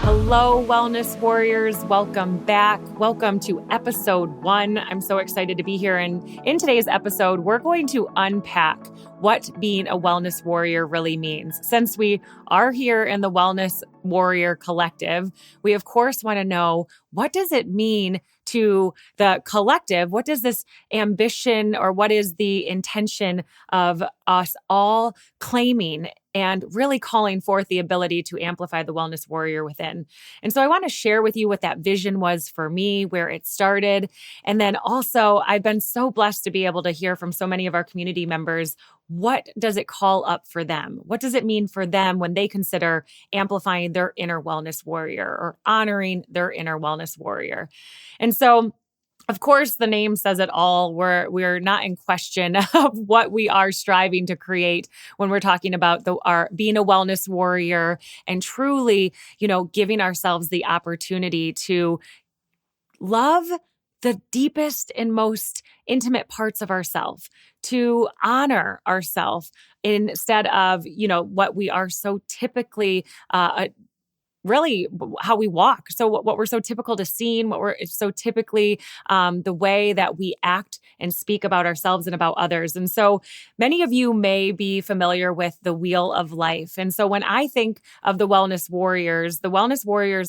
Hello, Wellness Warriors. Welcome back. Welcome to episode 1. I'm so excited to be here. And in today's episode, we're going to unpack what being a wellness warrior really means. Since we are here in the Wellness Warrior Collective, we of course want to know, what does it mean to the collective? What does this ambition, or what is the intention of us all claiming and really calling forth the ability to amplify the wellness warrior within? And so I want to share with you what that vision was for me, where it started. And then also, I've been so blessed to be able to hear from so many of our community members. What does it call up for them? What does it mean for them when they consider amplifying their inner wellness warrior or honoring their inner wellness warrior? And so, of course, the name says it all. We're not in question of what we are striving to create when we're talking about our being a wellness warrior and truly, giving ourselves the opportunity to love the deepest and most intimate parts of ourselves, to honor ourselves instead of, what we are so typically really how we walk. So what we're so typical to seeing, what we're so typically the way that we act and speak about ourselves and about others. And so many of you may be familiar with the wheel of life. And so when I think of the wellness warriors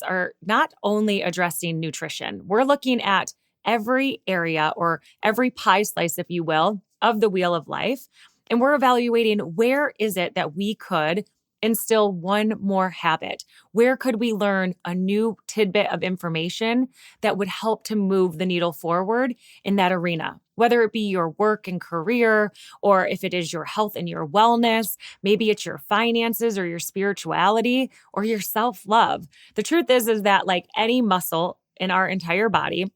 are not only addressing nutrition. We're looking at every area, or every pie slice, if you will, of the wheel of life. And we're evaluating, where is it that we could instill one more habit? Where could we learn a new tidbit of information that would help to move the needle forward in that arena? Whether it be your work and career, or if it is your health and your wellness, maybe it's your finances or your spirituality or your self-love. The truth is that like any muscle in our entire body,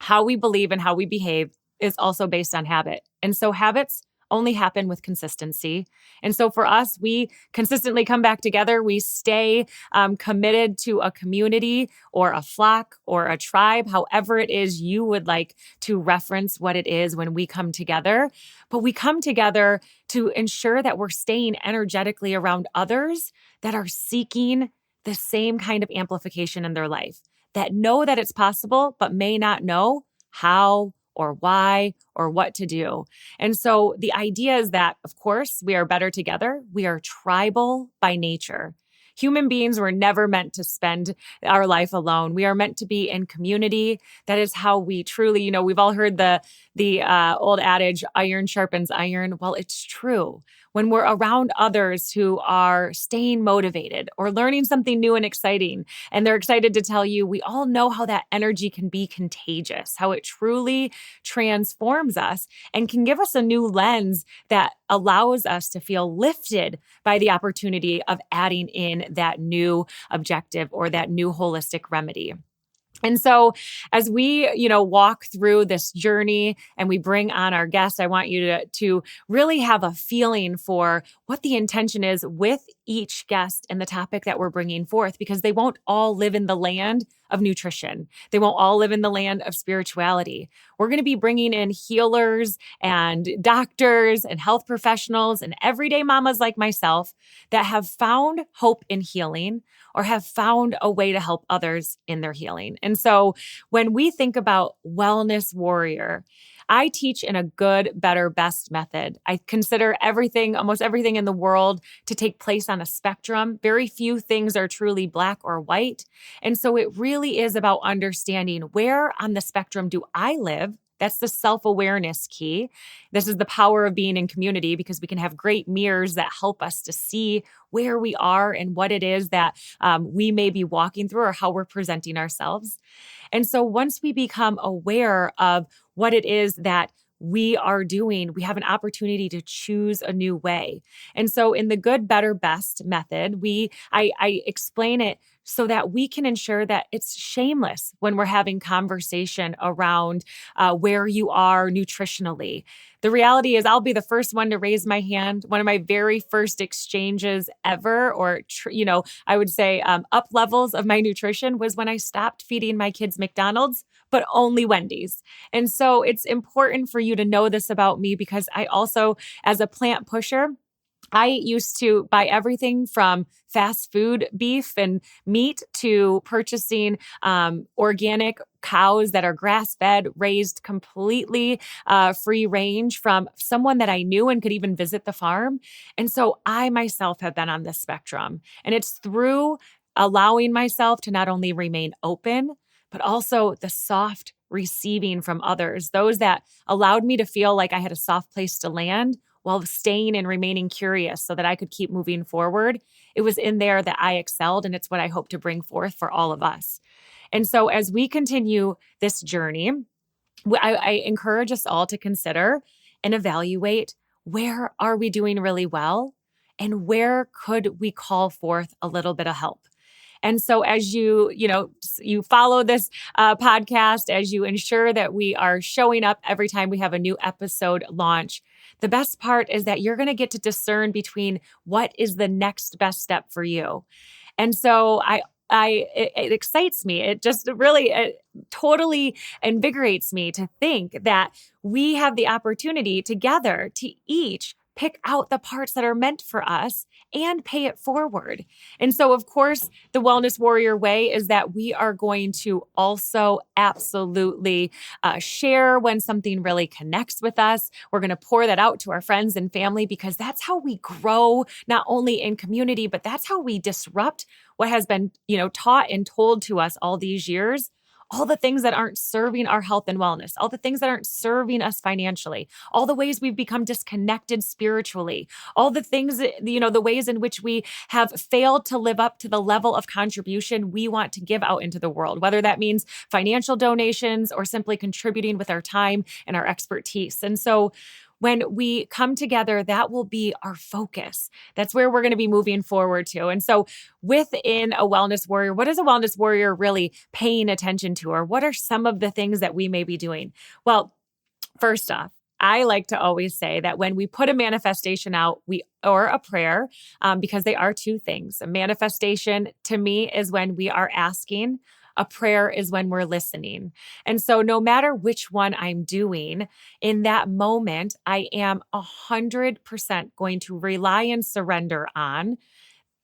how we believe and how we behave is also based on habit. And so habits only happen with consistency. And so for us, we consistently come back together. We stay committed to a community or a flock or a tribe, however it is you would like to reference what it is when we come together. But we come together to ensure that we're staying energetically around others that are seeking the same kind of amplification in their life, that know that it's possible, but may not know how or why or what to do. And so the idea is that, of course, we are better together. We are tribal by nature. Human beings were never meant to spend our life alone. We are meant to be in community. That is how we truly, we've all heard the old adage, iron sharpens iron. Well, it's true. When we're around others who are staying motivated or learning something new and exciting, and they're excited to tell you, we all know how that energy can be contagious, how it truly transforms us and can give us a new lens that allows us to feel lifted by the opportunity of adding in that new objective or that new holistic remedy. And so as we, walk through this journey and we bring on our guests, I want you to really have a feeling for what the intention is with each guest and the topic that we're bringing forth, because they won't all live in the land of nutrition. They won't all live in the land of spirituality. We're going to be bringing in healers and doctors and health professionals and everyday mamas like myself that have found hope in healing or have found a way to help others in their healing. And so when we think about wellness warrior, I teach in a good, better, best method. I consider almost everything in the world to take place on a spectrum. Very few things are truly black or white. And so it really is about understanding, where on the spectrum do I live? That's the self-awareness key. This is the power of being in community, because we can have great mirrors that help us to see where we are and what it is that we may be walking through or how we're presenting ourselves. And so once we become aware of what it is that we are doing, we have an opportunity to choose a new way. And so in the good, better, best method, I explain it so that we can ensure that it's shameless when we're having conversation around where you are nutritionally. The reality is, I'll be the first one to raise my hand. One of my very first exchanges ever, or, I would say up levels of my nutrition, was when I stopped feeding my kids McDonald's, but only Wendy's. And so it's important for you to know this about me, because I also, as a plant pusher, I used to buy everything from fast food beef and meat to purchasing organic cows that are grass-fed, raised completely free range from someone that I knew and could even visit the farm. And so I myself have been on this spectrum. And it's through allowing myself to not only remain open, but also the soft receiving from others, those that allowed me to feel like I had a soft place to land while staying and remaining curious so that I could keep moving forward. It was in there that I excelled, and it's what I hope to bring forth for all of us. And so as we continue this journey, I encourage us all to consider and evaluate, where are we doing really well and where could we call forth a little bit of help? And so as you follow this podcast, as you ensure that we are showing up every time we have a new episode launch, the best part is that you're going to get to discern between what is the next best step for you. And so it excites me. It just really totally invigorates me to think that we have the opportunity together to each pick out the parts that are meant for us and pay it forward. And so, of course, the Wellness Warrior way is that we are going to also absolutely share when something really connects with us. We're going to pour that out to our friends and family, because that's how we grow, not only in community, but that's how we disrupt what has been, taught and told to us all these years. All the things that aren't serving our health and wellness, all the things that aren't serving us financially, all the ways we've become disconnected spiritually, all the things, the ways in which we have failed to live up to the level of contribution we want to give out into the world, whether that means financial donations or simply contributing with our time and our expertise. And so when we come together, that will be our focus. That's where we're going to be moving forward to. And so within a wellness warrior, what is a wellness warrior really paying attention to? Or what are some of the things that we may be doing? Well, first off, I like to always say that when we put a manifestation out, or a prayer, because they are two things. A manifestation to me is when we are asking. A prayer is when we're listening. And so no matter which one I'm doing, in that moment, I am 100% going to rely and surrender on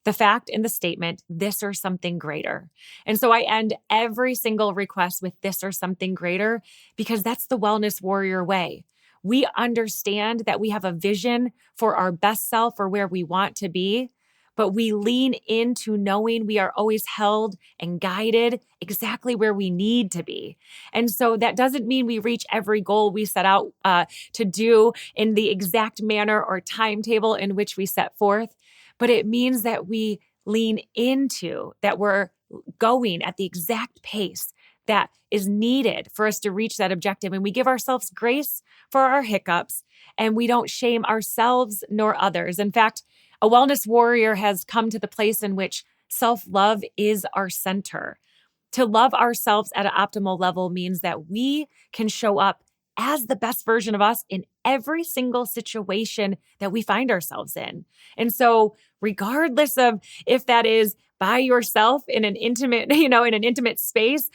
the fact in the statement, this or something greater. And so I end every single request with this or something greater, because that's the Wellness Warrior way. We understand that we have a vision for our best self or where we want to be, but we lean into knowing we are always held and guided exactly where we need to be. And so that doesn't mean we reach every goal we set out to do in the exact manner or timetable in which we set forth, but it means that we lean into that we're going at the exact pace that is needed for us to reach that objective. And we give ourselves grace for our hiccups, and we don't shame ourselves nor others. In fact, a wellness warrior has come to the place in which self-love is our center. To love ourselves at an optimal level means that we can show up as the best version of us in every single situation that we find ourselves in. And so regardless of if that is by yourself in an intimate, in an intimate space,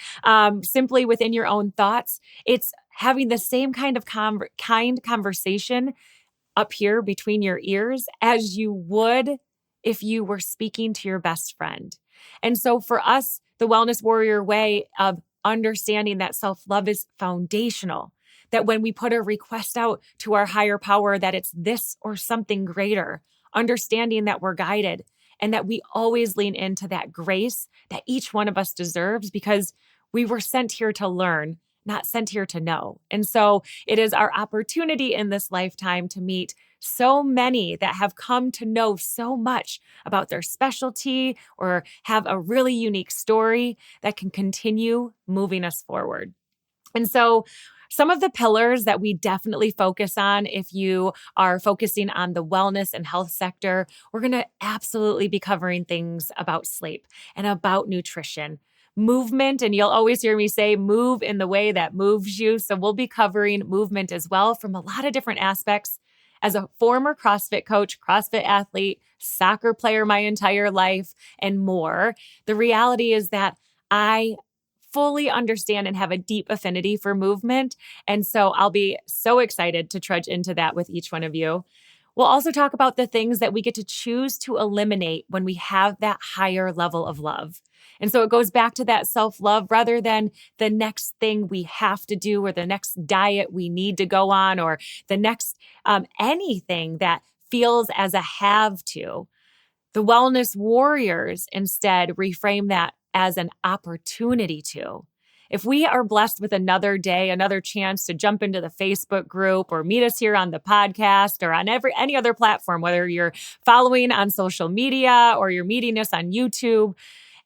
simply within your own thoughts, it's having the same kind of kind conversation up here between your ears as you would if you were speaking to your best friend. And so for us, the Wellness Warrior way of understanding that self-love is foundational, that when we put a request out to our higher power, that it's this or something greater, understanding that we're guided and that we always lean into that grace that each one of us deserves, because we were sent here to learn, not sent here to know. And so it is our opportunity in this lifetime to meet so many that have come to know so much about their specialty or have a really unique story that can continue moving us forward. And so some of the pillars that we definitely focus on, if you are focusing on the wellness and health sector, we're going to absolutely be covering things about sleep and about nutrition. Movement, and you'll always hear me say move in the way that moves you. So we'll be covering movement as well from a lot of different aspects. As a former CrossFit coach, CrossFit athlete, soccer player my entire life, and more, the reality is that I fully understand and have a deep affinity for movement. And so I'll be so excited to trudge into that with each one of you. We'll also talk about the things that we get to choose to eliminate when we have that higher level of love. And so it goes back to that self-love rather than the next thing we have to do or the next diet we need to go on or the next anything that feels as a have to. The wellness warriors instead reframe that as an opportunity to. If we are blessed with another day, another chance to jump into the Facebook group or meet us here on the podcast or on any other platform, whether you're following on social media or you're meeting us on YouTube,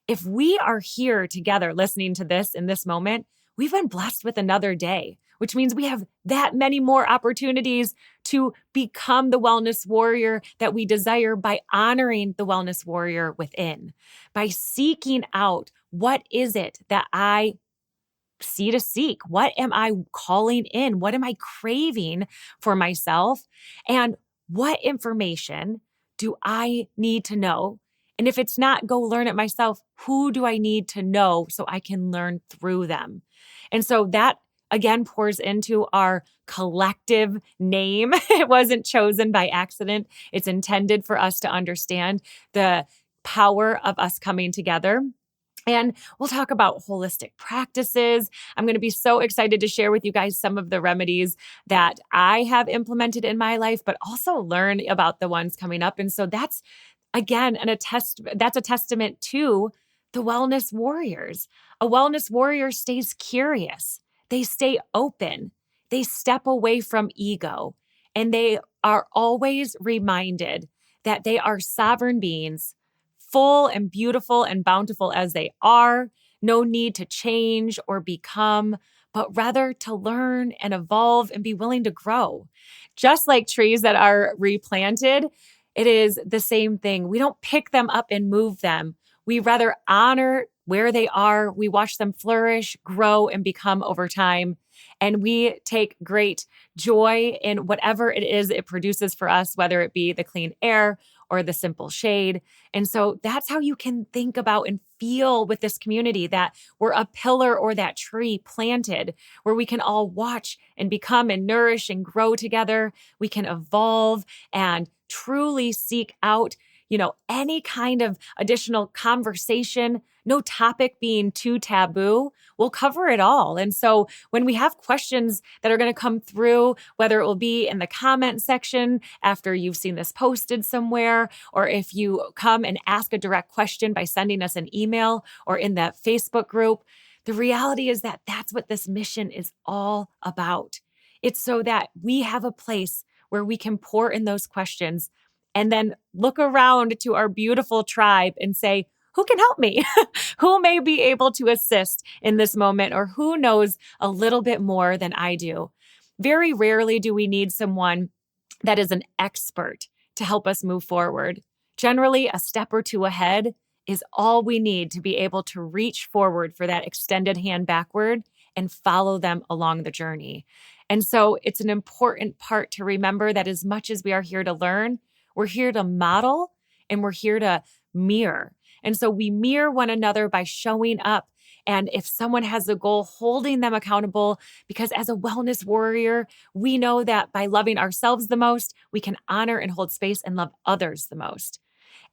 if we are here together listening to this in this moment, we've been blessed with another day, which means we have that many more opportunities to become the wellness warrior that we desire by honoring the wellness warrior within, by seeking out what is it that I see to seek? What am I calling in? What am I craving for myself? And what information do I need to know? And if it's not go learn it myself, who do I need to know so I can learn through them? And so that again pours into our collective name. It wasn't chosen by accident. It's intended for us to understand the power of us coming together. And we'll talk about holistic practices. I'm going to be so excited to share with you guys some of the remedies that I have implemented in my life, but also learn about the ones coming up. And so that's, again, that's a testament to the wellness warriors. A wellness warrior stays curious. They stay open. They step away from ego. And they are always reminded that they are sovereign beings, full and beautiful and bountiful as they are, no need to change or become, but rather to learn and evolve and be willing to grow. Just like trees that are replanted, it is the same thing. We don't pick them up and move them. We rather honor where they are. We watch them flourish, grow, and become over time. And we take great joy in whatever it is it produces for us, whether it be the clean air or the simple shade. And so that's how you can think about and feel with this community, that we're a pillar or that tree planted where we can all watch and become and nourish and grow together. We can evolve and truly seek out, any kind of additional conversation, no topic being too taboo. We'll cover it all. And so when we have questions that are going to come through, whether it will be in the comment section after you've seen this posted somewhere, or if you come and ask a direct question by sending us an email or in that Facebook group, the reality is that that's what this mission is all about. It's so that we have a place where we can pour in those questions and then look around to our beautiful tribe and say, who can help me? Who may be able to assist in this moment, or who knows a little bit more than I do? Very rarely do we need someone that is an expert to help us move forward. Generally, a step or two ahead is all we need to be able to reach forward for that extended hand backward and follow them along the journey. And so it's an important part to remember that as much as we are here to learn, we're here to model and we're here to mirror. And so we mirror one another by showing up. And if someone has a goal, holding them accountable, because as a wellness warrior, we know that by loving ourselves the most, we can honor and hold space and love others the most.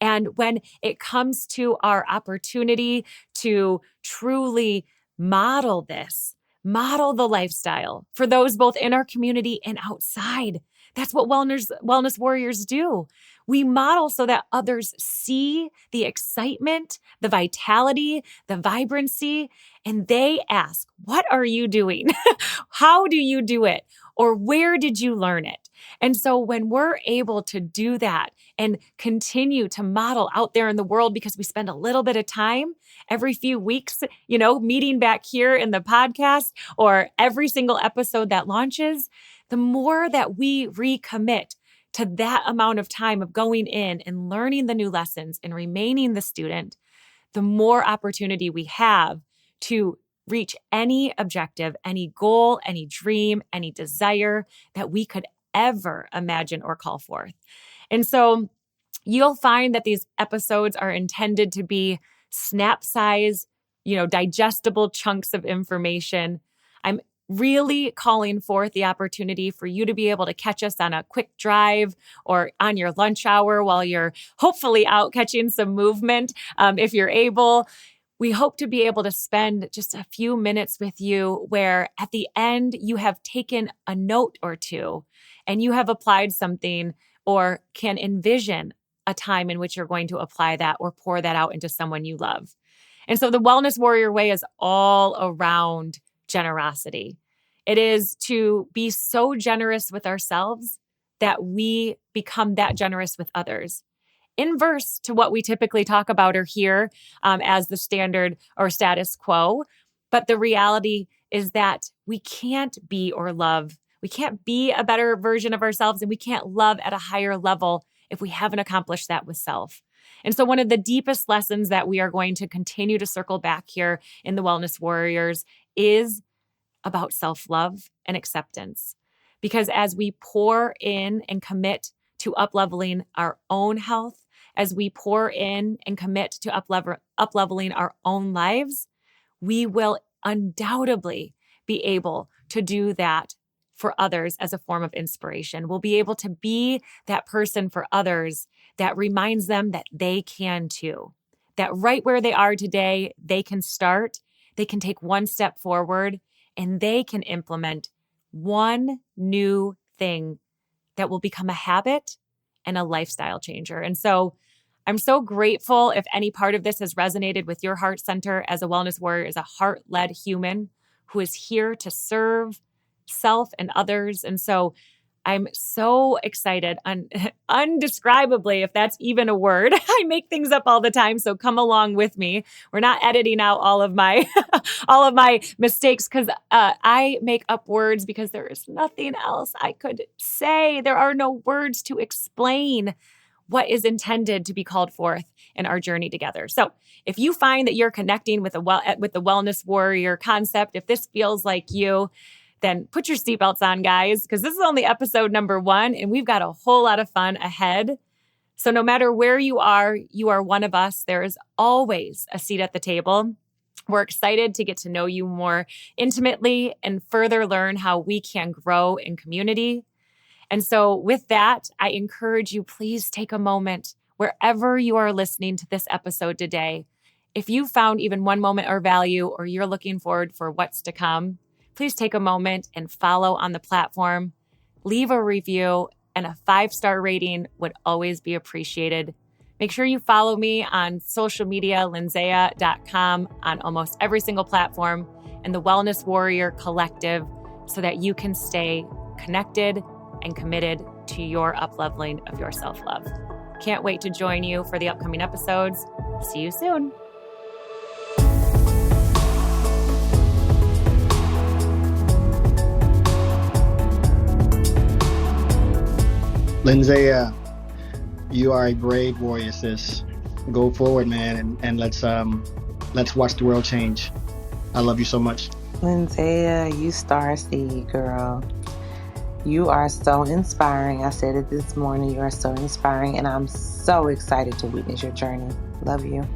And when it comes to our opportunity to truly model this, model the lifestyle for those both in our community and outside, that's what wellness warriors do. We model so that others see the excitement, the vitality, the vibrancy, and they ask, what are you doing? How do you do it? Or where did you learn it? And so when we're able to do that and continue to model out there in the world, because we spend a little bit of time every few weeks, meeting back here in the podcast or every single episode that launches, the more that we recommit to that amount of time of going in and learning the new lessons and remaining the student, the more opportunity we have to reach any objective, any goal, any dream, any desire that we could ever imagine or call forth. And so you'll find that these episodes are intended to be snap size, digestible chunks of information. I'm really calling forth the opportunity for you to be able to catch us on a quick drive or on your lunch hour while you're hopefully out catching some movement. If you're able, we hope to be able to spend just a few minutes with you where at the end you have taken a note or two and you have applied something or can envision a time in which you're going to apply that or pour that out into someone you love. And so the Wellness Warrior Way is all around generosity. It is to be so generous with ourselves that we become that generous with others. Inverse to what we typically talk about or hear as the standard or status quo. But the reality is that we can't be or love. We can't be a better version of ourselves, and we can't love at a higher level if we haven't accomplished that with self. And so one of the deepest lessons that we are going to continue to circle back here in the Wellness Warriors is about self-love and acceptance. Because as we pour in and commit to up-leveling our own health, as we pour in and commit to up-leveling our own lives, we will undoubtedly be able to do that for others as a form of inspiration. We'll be able to be that person for others that reminds them that they can too. That right where they are today, they can start, they can take one step forward, and they can implement one new thing that will become a habit and a lifestyle changer. And so I'm so grateful if any part of this has resonated with your heart center as a wellness warrior, as a heart-led human who is here to serve self and others. And so I'm so excited, undescribably, if that's even a word. I make things up all the time, so come along with me. We're not editing out all of my all of my mistakes because I make up words because there is nothing else I could say. There are no words to explain what is intended to be called forth in our journey together. So if you find that you're connecting with the wellness warrior concept, if this feels like you, then put your seatbelts on, guys, because this is only episode number 1, and we've got a whole lot of fun ahead. So no matter where you are one of us. There is always a seat at the table. We're excited to get to know you more intimately and further learn how we can grow in community. And so with that, I encourage you, please take a moment wherever you are listening to this episode today. If you found even one moment or value, or you're looking forward for what's to come, please take a moment and follow on the platform. Leave a review, and a 5-star rating would always be appreciated. Make sure you follow me on social media, 𝗪𝗲𝗋.com, on almost every single platform, and the Wellness Warrior Collective, so that you can stay connected and committed to your up-leveling of your self-love. Can't wait to join you for the upcoming episodes. See you soon. 𝗪𝗲𝗋, you are a brave warrior, sis. Go forward, man, and let's watch the world change. I love you so much. 𝗪𝗲𝗋, you 𝗪𝗲, girl. You are so inspiring. I said it this morning. You are so inspiring, and I'm so excited to witness your journey. Love you.